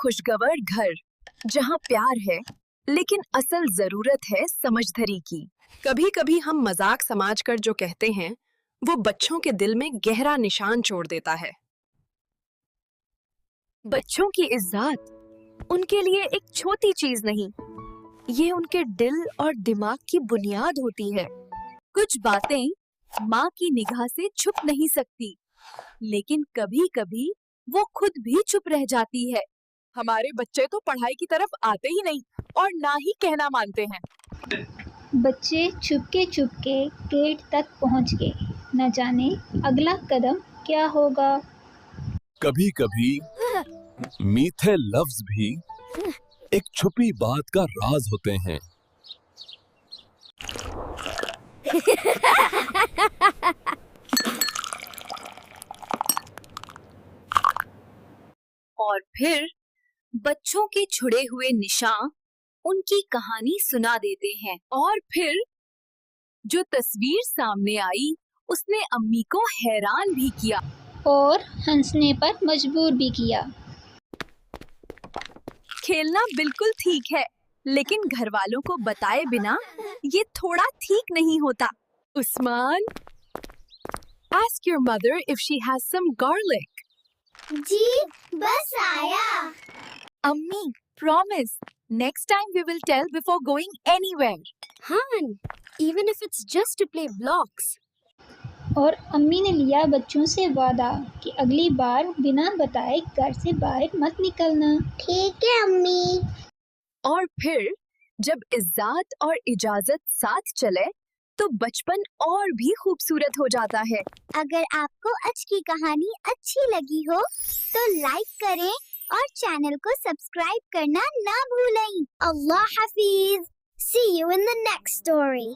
खुशगवार घर जहाँ प्यार है लेकिन असल जरूरत है समझदारी की। कभी कभी हम मजाक समाज कर जो कहते हैं वो बच्चों के दिल में गहरा निशान छोड़ देता है। बच्चों की इज्जत उनके लिए एक छोटी चीज नहीं, ये उनके दिल और दिमाग की बुनियाद होती है। कुछ बातें माँ की निगाह से छुप नहीं सकती, लेकिन कभी कभी वो खुद भी चुप रह जाती है। हमारे बच्चे तो पढ़ाई की तरफ आते ही नहीं और ना ही कहना मानते हैं। बच्चे चुपके चुपके गेट तक पहुंच गए, न जाने अगला कदम क्या होगा। कभी कभी मीठे लफ्ज भी एक छुपी बात का राज होते हैं। और फिर बच्चों के छुड़े हुए निशान उनकी कहानी सुना देते हैं। और फिर जो तस्वीर सामने आई उसने अम्मी को हैरान भी किया और हंसने पर मजबूर भी किया। खेलना बिल्कुल ठीक है, लेकिन घर वालों को बताए बिना ये थोड़ा ठीक नहीं होता। Usman, ask your mother if she has some garlic. जी बस आया। अम्मी, promise, next time we will tell before going anywhere. Han, even if it's just to play blocks. और अम्मी ने लिया बच्चों से वादा कि अगली बार बिना बताए घर से बाहर मत निकलना। ठीक है अम्मी। और फिर जब इज्जत और इजाजत साथ चले तो बचपन और भी खूबसूरत हो जाता है। अगर आपको आज की कहानी अच्छी लगी हो तो लाइक करें और चैनल को सब्सक्राइब करना ना भूलें। अल्लाह हाफिज। See you in the next story.